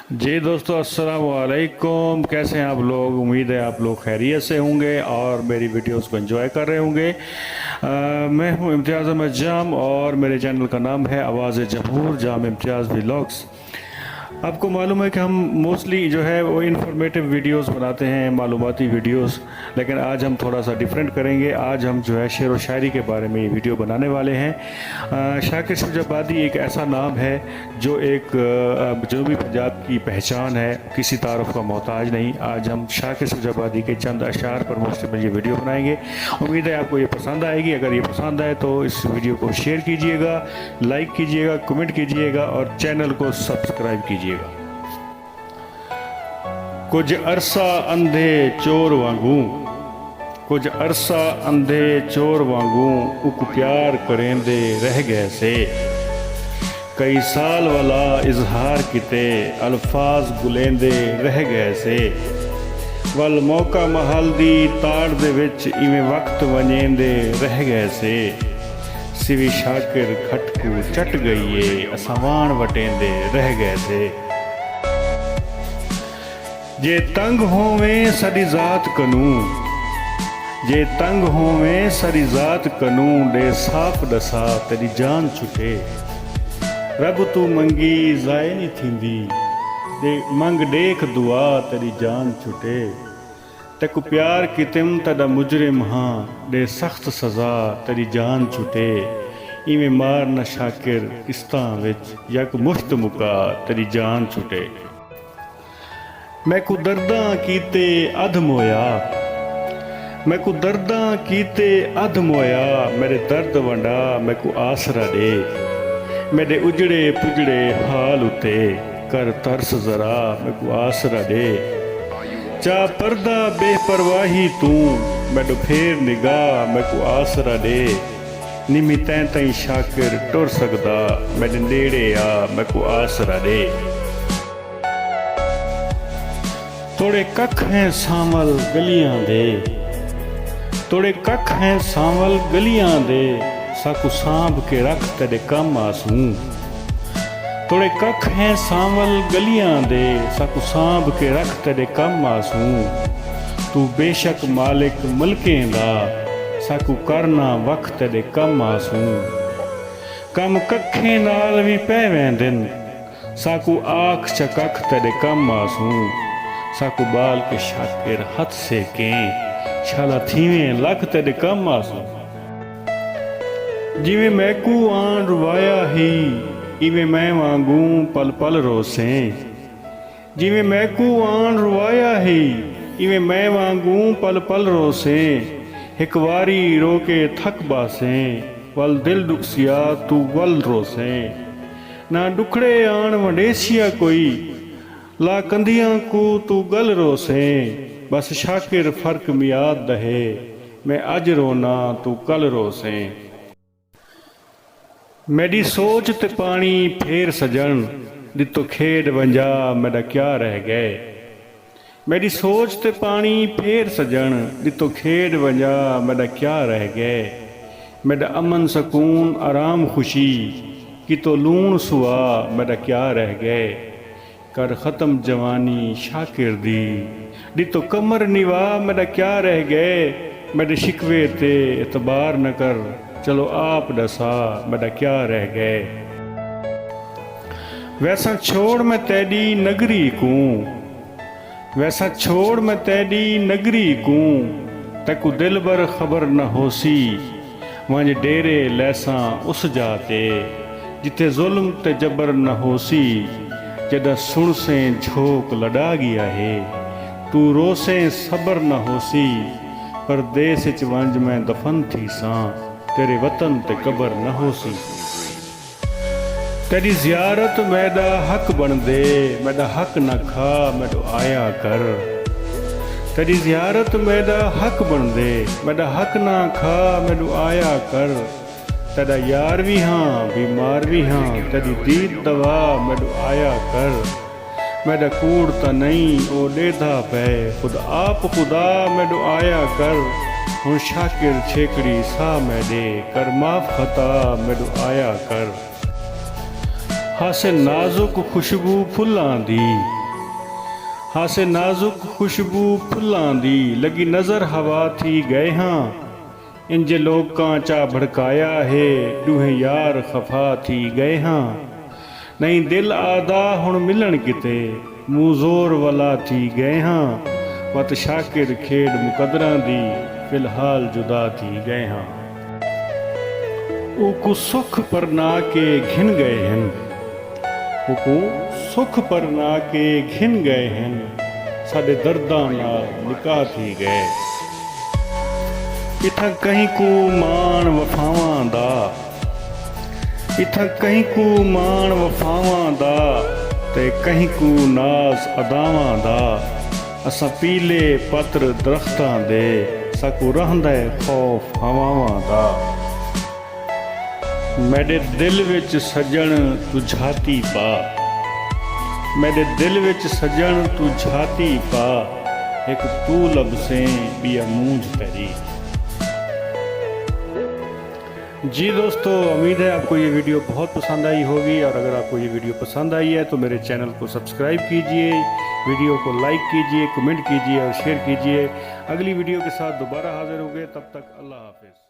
जी दोस्तों, अस्सलाम वालेकुम। कैसे हैं आप लोग? उम्मीद है आप लोग खैरियत से होंगे और मेरी वीडियोस को एंजॉय कर रहे होंगे। मैं हूं इम्तियाज़ अहमद जाम और मेरे चैनल का नाम है आवाज़ जमहूर जाम इम्तियाज़ व्लॉग्स। आपको मालूम है कि हम मोस्टली जो है वो इन्फॉर्मेटिव वीडियोस बनाते हैं, मालूमाती वीडियोस, लेकिन आज हम थोड़ा सा डिफरेंट करेंगे। आज हम जो है शेर व शायरी के बारे में ये वीडियो बनाने वाले हैं। शाकिर शुजाबादी एक ऐसा नाम है जो एक जनूबी पंजाब की पहचान है, किसी तारुफ का मोहताज नहीं। आज हम शाकिर शुजाबादी के चंद अशार पर मुश्तमिल ये वीडियो बनाएंगे। उम्मीद है आपको ये पसंद आएगी। अगर ये पसंद आए तो इस वीडियो को शेयर कीजिएगा, लाइक कीजिएगा, कमेंट कीजिएगा और चैनल को सब्सक्राइब कीजिएगा। कुछ अरसा अंधे चोर वांगू, कुछ अरसा अंधे चोर वांगू उक प्यार करेंदे रह गए से। कई साल वाला इजहार किते अल्फाज बुलेंदे रह गए से। वल मौका महल दी ताड़ दे विच इवें वक्त वनेंदे रह गए से। सिवी शाकिर खटकू चट गईए असावान वटेंदे रह गए से। जे तंग होवें सदी जात कनू, जे तंग होवें सदी जात कनू दे साफ दसा तेरी जान छुटे। रब तू मंगी ज़ाय नहीं थींदी दे मंग देख दुआ तेरी जान छुटे। तक प्यार कितिम तदा मुजरिम हाँ दे सख्त सज़ा तेरी जान छुटे। इवें मार न शाकिर किस्तां विच यक मुश्त मुका तेरी जान छुटे। मैं को दर्दां कीते अध मोया, मैं को दर्दां कीते अध मोया। मेरे दर्द वंडा मैं को आसरा दे। मेरे उजड़े पुजड़े हाल उते कर तरस जरा मैं को आसरा दे। चा पर्दा बेपरवाही तू मैडो फेर निगाह मैं को आसरा दे। निमी तैं तई शाकिर टुर सकदा मेरे नेड़े आ मैं को आसरा दे। तोड़े कख हैं सांवल गलियां दे, तोड़े कख हैं सांवल गलियां दे साकू सांभ के रख तेरे कम आसूं। तोड़े कख हैं सांवल गलियां दे साकू सांभ के रख तेरे कम आसूं। तू बेशक मालिक मलकें दा साकू करना वक्त तेरे कम आसूं। कम कखें नाल भी पै वैंदिन साकू आख चकख तेरे कम आसूं। साकू बाल के शाकिर हथ से कें छाला थीवें लख तेरे कम आसूं। जिवें मैकू आन रुवाया ही इवें मैं वांगू पल पल रोसें। जिवें मैकू आन रुवाया ही इवें मैं वांगू पल पल रोसें। एक वारी रोके थक बासें वल दिल दुखसिया तू वल रोसें। ना दुखड़े आन वंडेसिया कोई ला कंधियां को तू गल रोसें। बस शाकिर फर्क मियाद दहे मैं अज रोना तू कल रोसें। मेरी सोच ते पानी फेर सजन दितो खेड वंजा मेरा क्या रह गए। मेरी सोच ते पानी फेर सजन दितो खेड वंजा मेरा क्या रह गए। मेरा अमन सकून आराम खुशी कि तो लूण सुआ मेरा क्या रह गए। कर ख़त्म जवानी शाकिर दी दितो कमर निवा मेरा क्या रह गए। मेरे शिकवे ते एतबार न कर चलो आप दसा मेरा क्या रह गए। वैसा छोड़ मैं तेरी नगरी को, वैसा छोड़ मैं तेरी नगरी को तकु दिल बर खबर न होसी। वंज डेरे लैसा उस जाते जिथे जुल्म ते जबर न होसी। जदा सुन से झोंक लड़ा गया है तू रोसे सबर न होसी। परदेस च वंज मैं दफन थी सां तेरे वतन ते कबर न होसी। तेरी जियारत मैदा हक बन दे मैदा हक न खा मैडो आया कर। तेरी जियारत मैदा हक बन दे मैदा हक ना खा मैडो आया कर। तेरा यार भी हाँ बीमार भी हाँ तेरी दीद दवा मैडो आया कर। मैडा कूड़ता नहीं ओ लेधा पै खुद आप खुदा मैडो आया कर। हूँ शाकिर छेकड़ी सा मैडे कर माफ खता मैडो आया कर। हासे नाजुक खुशबू फुल्लां दी, हासे नाजुक खुशबू फुल्लां दी, लगी नज़र हवा थी गए हाँ, इंज लोकां चा भड़काया है, दूहे यार खफा थी गए हाँ। नहीं दिल आदा हुण मिलन किते, मूं जोर वाला थी गए हाँ, वत शाकिर खेड मुकदरां दी, फिलहाल जुदा थी गए हाँ। उकु सुख पर ना के घिन गए हैं, उकु सुख पर ना के घिन गए हैं, साडे दर्दां नाल निकाह थी गए। इत्थां कहीं को मान वफावां दा, इत्थां कहीं को मान वफावां दा, ते कहीं को नाज अदावां दा, असां पीले पत्र दरख्तां दे, साकू रहंदा खौफ हवावां दा। मेरे दिल विच सजण तू झाती पा, मेरे दिल विच सजण तू झाती पा, एक तू लबसें बिया मूंझ तेरी। जी दोस्तों, उम्मीद है आपको ये वीडियो बहुत पसंद आई होगी, और अगर आपको ये वीडियो पसंद आई है तो मेरे चैनल को सब्सक्राइब कीजिए, वीडियो को लाइक कीजिए, कमेंट कीजिए और शेयर कीजिए। अगली वीडियो के साथ दोबारा हाजिर होंगे, तब तक अल्लाह हाफिज़।